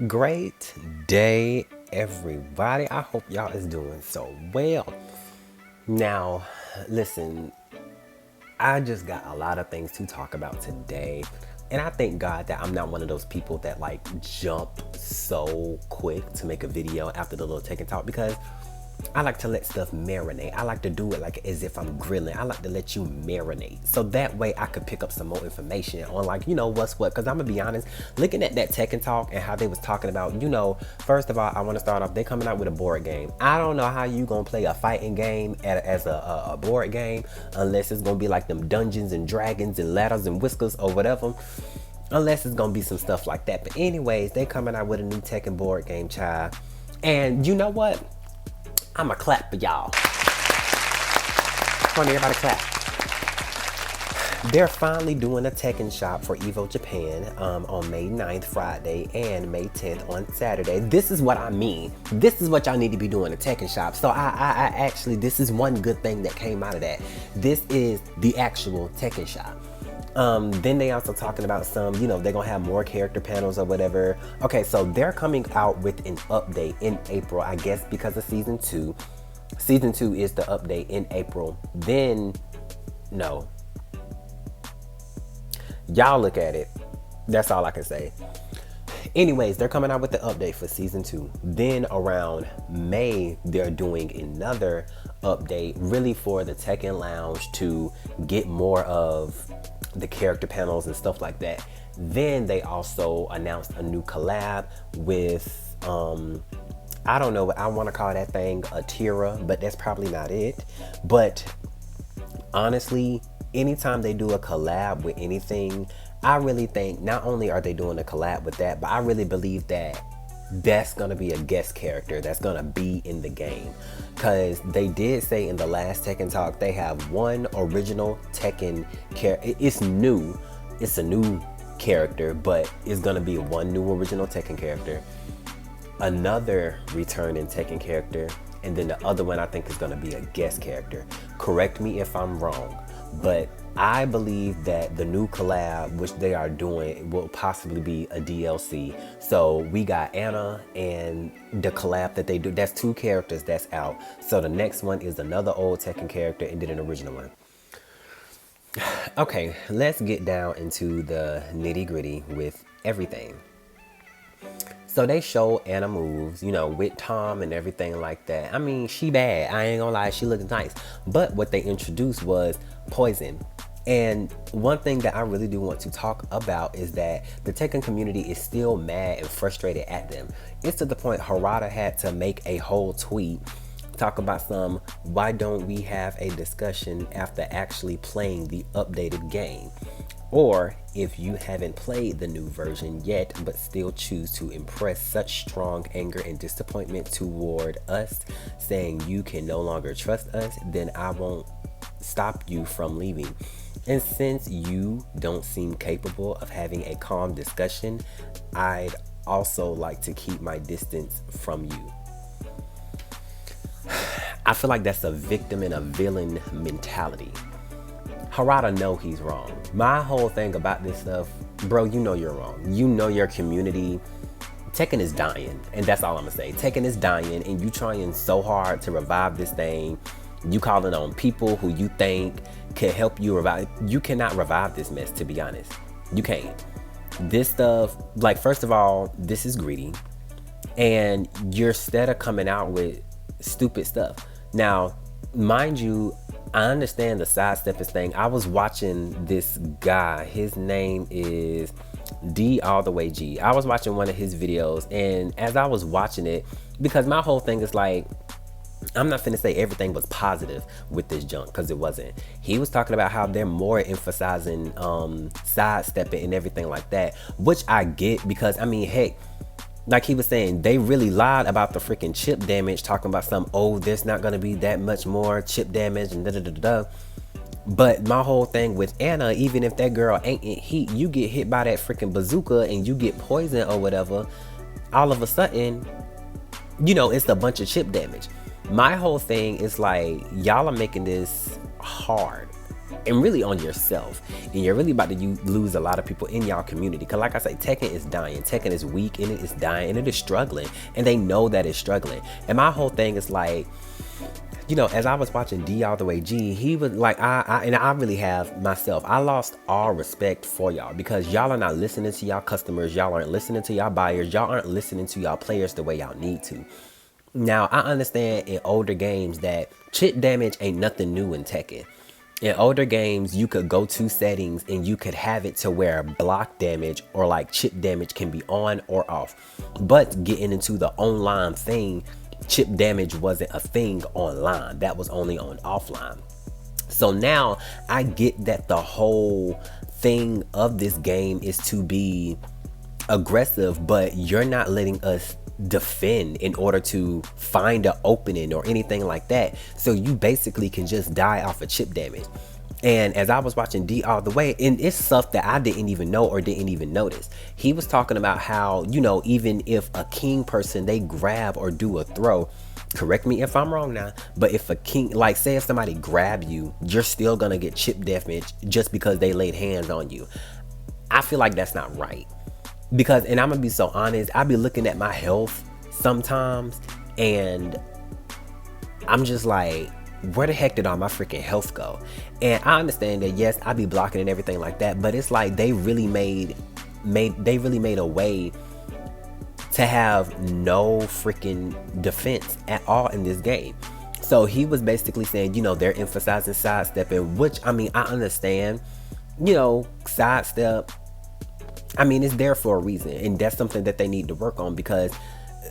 Great day, everybody. I hope y'all is doing so well. Now, listen, I just got a lot of things to talk about today. And I thank God that I'm not one of those people that like jump so quick to make a video after the little Tekken talk because I like to let stuff marinate. I like to do it like as if I'm grilling. I like to let you marinate. So that way I could pick up some more information on like, what's what. Cause I'm gonna be honest, looking at that Tekken talk and how they was talking about, first of all, I wanna start off, they coming out with a board game. I don't know how you gonna play a fighting game as a board game unless it's gonna be like them Dungeons and Dragons and Ladders and Whiskers or whatever. Unless it's gonna be some stuff like that. But anyways, they coming out with a new Tekken board game, child. And you know what? I'ma clap for y'all. Come on, everybody clap. They're finally doing a Tekken shop for Evo Japan on May 9th, Friday, and May 10th on Saturday. This is what I mean. This is what y'all need to be doing, a Tekken shop. So I actually, this is one good thing that came out of that. This is the actual Tekken shop. Then they also talking about some, they're gonna have more character panels or whatever. Okay, so they're coming out with an update in April, I guess because of season 2. Season 2 is the update in April. Then, no. Y'all look at it. That's all I can say. Anyways, they're coming out with the update for season 2. Then around May, they're doing another update really for the Tekken Lounge to get more of the character panels and stuff like that. Then they also announced a new collab with I don't know, I want to call that thing a Tira, but that's probably not it. But honestly, anytime they do a collab with anything, I really think not only are they doing a collab with that, but I really believe that that's gonna be a guest character that's gonna be in the game, because they did say in the last Tekken talk they have one original Tekken character. It's new, it's a new character, but it's gonna be one new original Tekken character, another returning Tekken character, and then the other one I think is gonna be a guest character. Correct me if I'm wrong, but I believe that the new collab, which they are doing, will possibly be a DLC. So we got Anna and the collab that they do. That's 2 characters that's out. So the next one is another old Tekken character and then an original one. Okay, let's get down into the nitty gritty with everything. So they show Anna moves, with Tom and everything like that. I mean, she bad. I ain't gonna lie, she looks nice. But what they introduced was poison. And one thing that I really do want to talk about is that the Tekken community is still mad and frustrated at them. It's to the point Harada had to make a whole tweet talk about why don't we have a discussion after actually playing the updated game? Or if you haven't played the new version yet but still choose to impress such strong anger and disappointment toward us, saying you can no longer trust us, then I won't stop you from leaving. And since you don't seem capable of having a calm discussion, I'd also like to keep my distance from you. I feel like that's a victim and a villain mentality. Harada know he's wrong. My whole thing about this stuff, bro, you know you're wrong. You know your community. Tekken is dying, and that's all I'm gonna say. Tekken is dying, and you trying so hard to revive this thing. You calling on people who you think can help you revive. You cannot revive this mess, to be honest. You can't. This stuff, like, first of all, this is greedy. And you're instead of coming out with stupid stuff. Now, mind you, I understand the sidesteppers thing. I was watching this guy. His name is D all the way G. I was watching one of his videos, and as I was watching it, because my whole thing is like, I'm not finna say everything was positive with this junk, because it wasn't. He was talking about how they're more emphasizing sidestepping and everything like that, which I get, because I mean, heck, like he was saying, they really lied about the freaking chip damage, talking about there's not gonna be that much more chip damage and da-da-da-da-da. But my whole thing with Anna, even if that girl ain't in heat, you get hit by that freaking bazooka and you get poisoned or whatever, all of a sudden, it's a bunch of chip damage. My whole thing is like, y'all are making this hard. and really on yourself. And you're really about to lose a lot of people in y'all community. Because like I say, Tekken is dying. Tekken is weak and it is dying and it is struggling. And they know that it's struggling. And my whole thing is like, you know, as I was watching D All The Way G, he was like, I really have myself. I lost all respect for y'all because y'all are not listening to y'all customers. Y'all aren't listening to y'all buyers. Y'all aren't listening to y'all players the way y'all need to. Now, I understand in older games that chip damage ain't nothing new in Tekken. In older games, you could go to settings and you could have it to where block damage or like chip damage can be on or off. But getting into the online thing, chip damage wasn't a thing online. That was only on offline. So now I get that the whole thing of this game is to be aggressive, but you're not letting us defend in order to find an opening or anything like that. So you basically can just die off of chip damage. And as I was watching D All The Way, and it's stuff that I didn't even know or didn't even notice. He was talking about how, you know, even if a king person, they grab or do a throw, correct me if I'm wrong now, but if a king, like say if somebody grab you, you're still gonna get chip damage just because they laid hands on you. I feel like that's not right. Because, and I'm gonna be so honest, I be looking at my health sometimes and I'm just like, where the heck did all my freaking health go? And I understand that yes, I be blocking and everything like that, but it's like they really made a way to have no freaking defense at all in this game. So he was basically saying, you know, they're emphasizing sidestepping, which I mean, I understand, you know, sidestep, I mean, it's there for a reason, and that's something that they need to work on because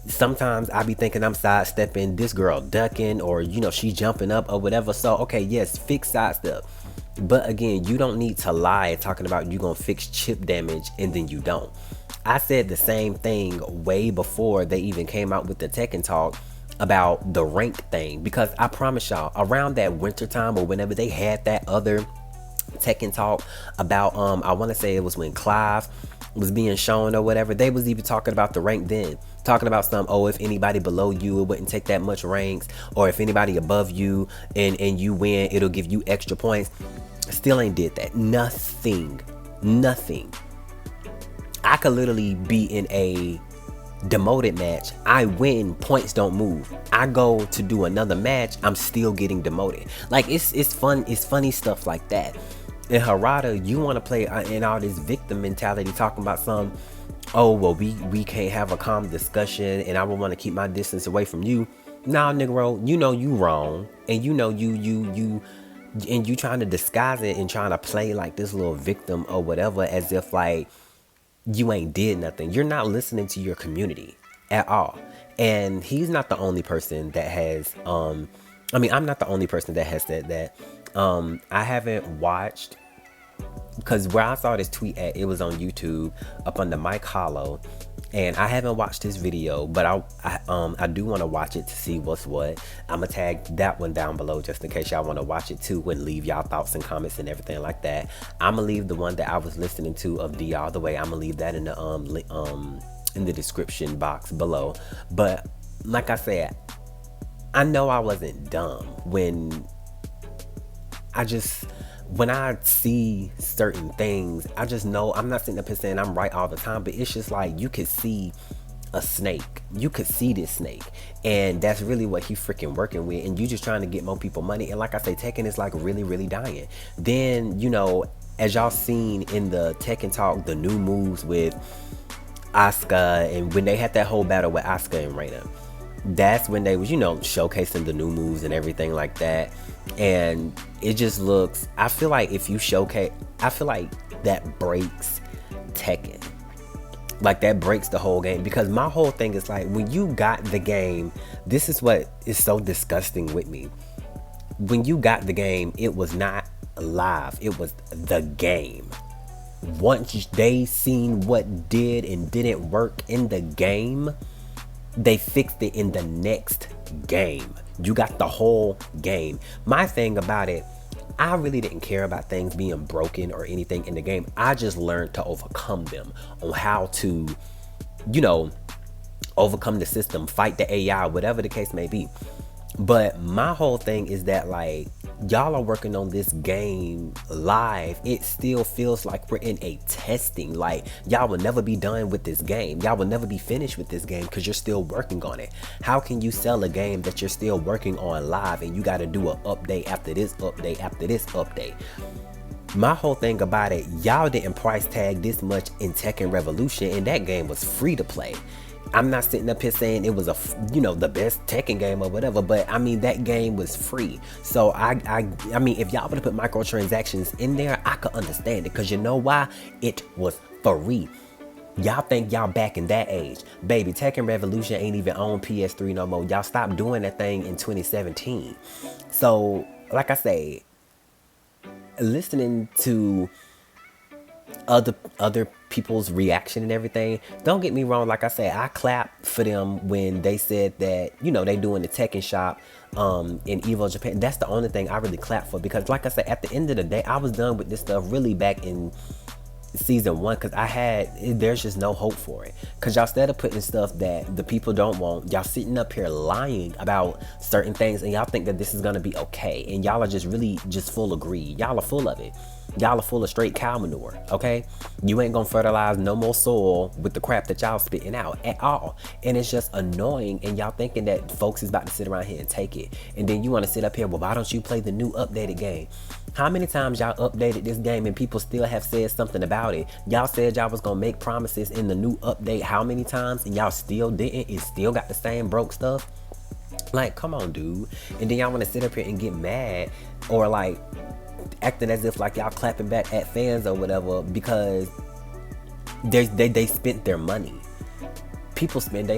sometimes I be thinking I'm sidestepping, this girl ducking, or you know, she jumping up or whatever. So okay, yes, fix sidestep. But again, you don't need to lie talking about you gonna fix chip damage and then you don't. I said the same thing way before they even came out with the Tekken talk about the rank thing, because I promise y'all, around that winter time or whenever they had that other Tekken talk about I want to say it was when Clive was being shown or whatever, they was even talking about the rank then, talking about some, oh, if anybody below you, it wouldn't take that much ranks, or if anybody above you and you win, it'll give you extra points. Still ain't did that. Nothing. I could literally be in a demoted match, I win, points don't move. I go to do another match, I'm still getting demoted. Like it's funny stuff like that. And Harada, you want to play in all this victim mentality, talking about some, oh well, we can't have a calm discussion and I would want to keep my distance away from you. Nah, Negro, you know you wrong, and you know you and you trying to disguise it and trying to play like this little victim or whatever, as if like you ain't did nothing. You're not listening to your community at all. And he's not the only person that has I mean, I'm not the only person that has said that. I haven't watched, because where I saw this tweet at, it was on YouTube up under Mike Hollow, and I haven't watched this video, but I do want to watch it to see what's what. I'm gonna tag that one down below just in case y'all want to watch it too and leave y'all thoughts and comments and everything like that. I'm gonna leave the one that I was listening to of D All The Way, I'm gonna leave that in the description box below. But like I said, I know I wasn't dumb when I see certain things. I just know, I'm not sitting up here saying I'm right all the time, but it's just like you could see a snake. You could see this snake, and that's really what he freaking working with, and you just trying to get more people money. And like I say, Tekken is like really dying. Then, you know, as y'all seen in the Tekken talk, the new moves with Asuka, and when they had that whole battle with Asuka and Reina, that's when they was, you know, showcasing the new moves and everything like that. And it just looks, I feel like if you showcase, I feel like that breaks Tekken. Like that breaks the whole game, because my whole thing is like, when you got the game, this is what is so disgusting with me. When you got the game, it was not live, it was the game. Once they seen what did and didn't work in the game, they fixed it in the next game. You got the whole game. My thing about it, I really didn't care about things being broken or anything in the game. I just learned to overcome them, on how to, you know, overcome the system, fight the AI, whatever the case may be. But my whole thing is that, like, y'all are working on this game live. It still feels like we're in a testing. Like, y'all will never be done with this game. Y'all will never be finished with this game because you're still working on it. How can you sell a game that you're still working on live and you got to do an update after this update after this update? My whole thing about it, y'all didn't price tag this much in Tekken Revolution, and that game was free to play. I'm not sitting up here saying it was the best Tekken game or whatever, but I mean, that game was free. So I mean, if y'all would have put microtransactions in there, I could understand it, because you know why? It was free. Y'all think y'all back in that age. Baby, Tekken Revolution ain't even on PS3 no more. Y'all stopped doing that thing in 2017. So, like I say, listening to other people's reaction and everything, don't get me wrong, like I said, I clapped for them when they said that, they doing the Tekken shop in Evo Japan. That's the only thing I really clapped for, because like I said, at the end of the day, I was done with this stuff really back in season 1, because there's just no hope for it, because y'all, instead of putting stuff that the people don't want, y'all sitting up here lying about certain things, and y'all think that this is gonna be okay, and y'all are just really just full of greed. Y'all are full of it. Y'all are full of straight cow manure, okay? You ain't gonna fertilize no more soil with the crap that y'all spitting out at all. And it's just annoying, and y'all thinking that folks is about to sit around here and take it. And then you wanna sit up here, well, why don't you play the new updated game? How many times y'all updated this game and people still have said something about it? Y'all said y'all was gonna make promises in the new update how many times, and y'all still didn't? It still got the same broke stuff? Like, come on, dude. And then y'all wanna sit up here and get mad, or like acting as if like y'all clapping back at fans or whatever, because they spent their money. People spend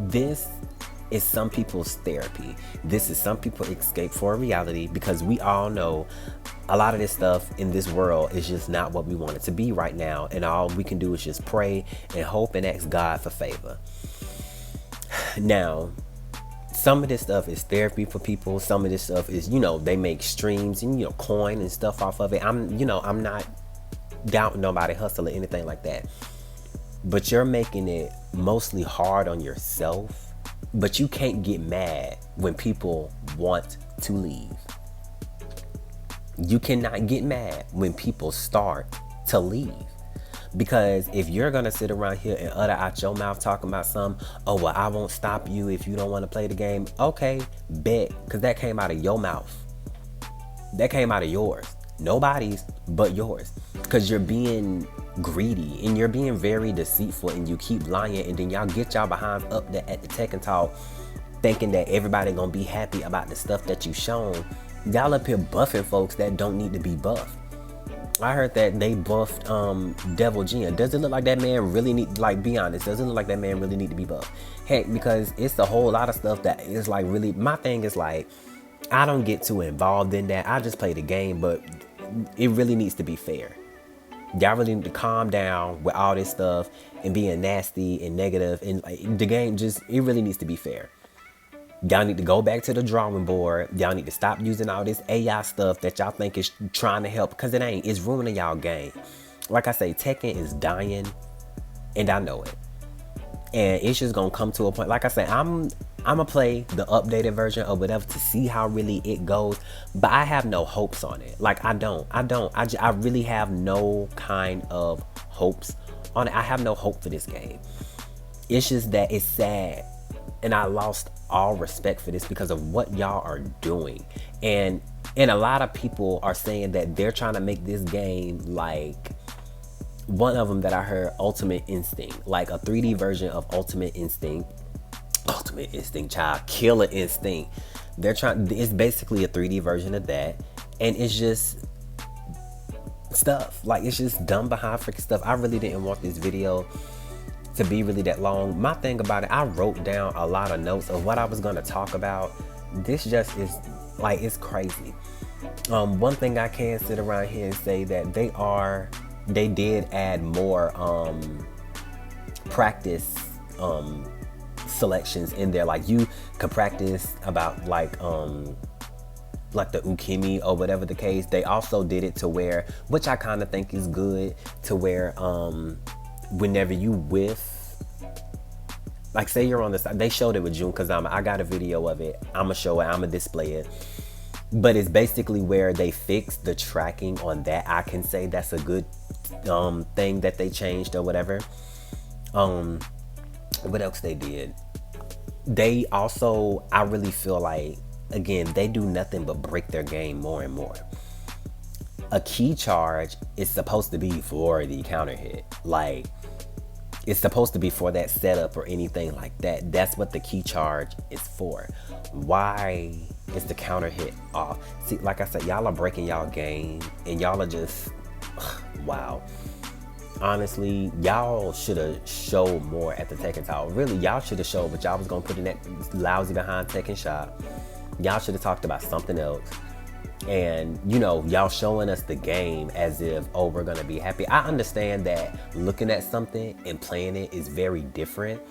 this is some people's therapy. This is some people escape for a reality, because we all know a lot of this stuff in this world is just not what we want it to be right now, and all we can do is just pray and hope and ask God for favor. Now, some of this stuff is therapy for people. Some of this stuff is, they make streams and, coin and stuff off of it. I'm not doubting nobody hustle or anything like that. But you're making it mostly hard on yourself. But you can't get mad when people want to leave. You cannot get mad when people start to leave. Because if you're gonna sit around here and utter out your mouth talking about something, oh, well, I won't stop you if you don't want to play the game. Okay, bet, because that came out of your mouth. That came out of yours. Nobody's but yours. Because you're being greedy and you're being very deceitful, and you keep lying, and then y'all get y'all behinds up there at the Tekken Talk thinking that everybody gonna be happy about the stuff that you shown. Y'all up here buffing folks that don't need to be buffed. I heard that they buffed Devil Jin. Does it look like that man really need, like, be honest, does it look like that man really need to be buffed? Heck, because it's a whole lot of stuff that is like really, my thing is like, I don't get too involved in that. I just play the game, but it really needs to be fair. Y'all really need to calm down with all this stuff and being nasty and negative, and like, the game just, it really needs to be fair. Y'all need to go back to the drawing board. Y'all need to stop using all this AI stuff that y'all think is trying to help, because it ain't. It's ruining y'all game. Like I say, Tekken is dying, and I know it. And it's just gonna come to a point. Like I say, I'm gonna play the updated version or whatever to see how really it goes, but I have no hopes on it. Like, I really have no kind of hopes on it. I have no hope for this game. It's just that it's sad, and I lost all respect for this because of what y'all are doing. And a lot of people are saying that they're trying to make this game like one of them that I heard, Ultimate Instinct, like a 3D version of Ultimate Instinct, child, Killer Instinct. It's basically a 3D version of that, and it's just stuff like, it's just dumb behind freaking stuff. I really didn't want this video to be really that long. My thing about it, I wrote down a lot of notes of what I was going to talk about. This just is like, it's crazy. One thing I can sit around here and say that they did add more practice selections in there. Like, you could practice about like the ukemi or whatever the case. They also did it to where, which I kind of think is good, to where whenever you whiff Like, say you're on the side, they showed it with June because I got a video of it. I'ma show it, I'ma display it. But it's basically where they fixed the tracking on that. I can say that's a good thing that they changed or whatever. What else they did? They also, I really feel like, again, they do nothing but break their game more and more. A key charge is supposed to be for the counter hit. Like, it's supposed to be for that setup or anything like that. That's what the key charge is for. Why is the counter hit off? See, like I said, y'all are breaking y'all game and y'all are just, wow. Honestly, y'all should have showed more at the Tekken Talk. Really, y'all should have showed, but y'all was gonna put in that lousy behind Tekken shop. Y'all should have talked about something else. And, you know, y'all showing us the game as if, oh, we're gonna be happy. I understand that looking at something and playing it is very different,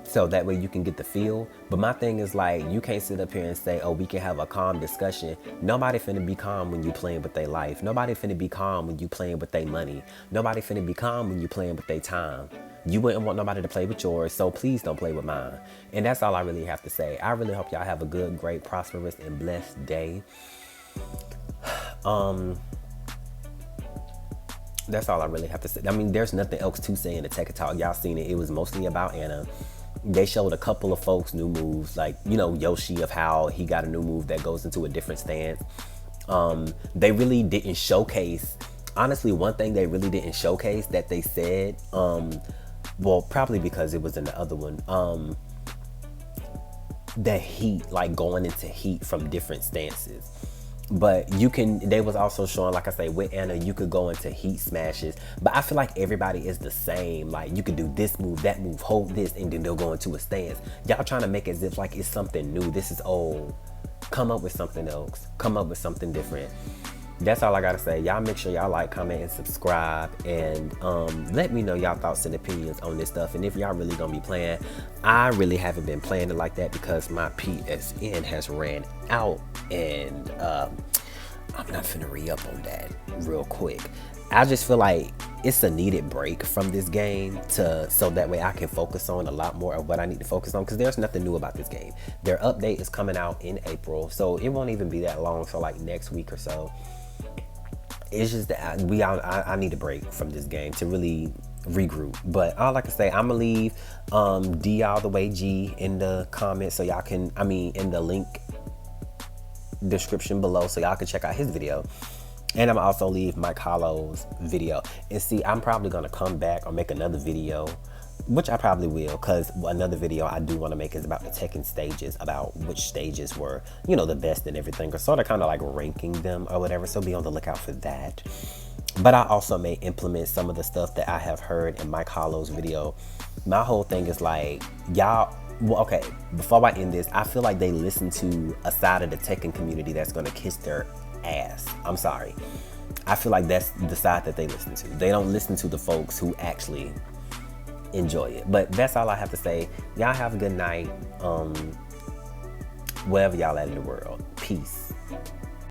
so that way you can get the feel. But my thing is, like, you can't sit up here and say, oh, we can have a calm discussion. Nobody finna be calm when you playing with their life. Nobody finna be calm when you playing with their money. Nobody finna be calm when you playing with their time. You wouldn't want nobody to play with yours, so please don't play with mine. And that's all I really have to say. I really hope y'all have a good, great, prosperous, and blessed day. That's all I really have to say. I mean, there's nothing else to say in the Tekken Talk. Y'all seen it. It was mostly about Anna. They showed a couple of folks new moves, like, you know, Yoshi, of how he got a new move that goes into a different stance. They really didn't showcase, honestly, one thing they really didn't showcase that they said, well, probably because it was in the other one, the heat, like going into heat from different stances. But you can, they was also showing, like I say, with Anna, you could go into heat smashes. But I feel like everybody is the same. Like, you could do this move, that move, hold this, and then they'll go into a stance. Y'all trying to make it as if like it's something new. This is old. Come up with something else. Come up with something different. That's all I gotta say. Y'all make sure y'all like, comment, and subscribe, and let me know y'all thoughts and opinions on this stuff. And if y'all really gonna be playing, I really haven't been playing it like that because my PSN has ran out, and I'm not finna re-up on that real quick. I just feel like it's a needed break from this game so that way I can focus on a lot more of what I need to focus on, because there's nothing new about this game. Their update is coming out in April, so it won't even be that long, so like next week or so. It's just that I need a break from this game to really regroup. But all I can say, I'm gonna leave D all the way G in the comments, so y'all can, I mean, in the link description below, so y'all can check out his video. And I'm also leave Mike Hollow's video. And see, I'm probably gonna come back or make another video, which I probably will, because another video I do want to make is about the Tekken stages, about which stages were, you know, the best and everything, or sort of kind of like ranking them or whatever. So be on the lookout for that. But I also may implement some of the stuff that I have heard in Mike Hollow's video. My whole thing is like, y'all, well, okay, before I end this, I feel like they listen to a side of the Tekken community that's gonna kiss their ass. I'm sorry. I feel like that's the side that they listen to. They don't listen to the folks who actually enjoy it. But that's all I have to say. Y'all have a good night, wherever y'all at in the world. Peace.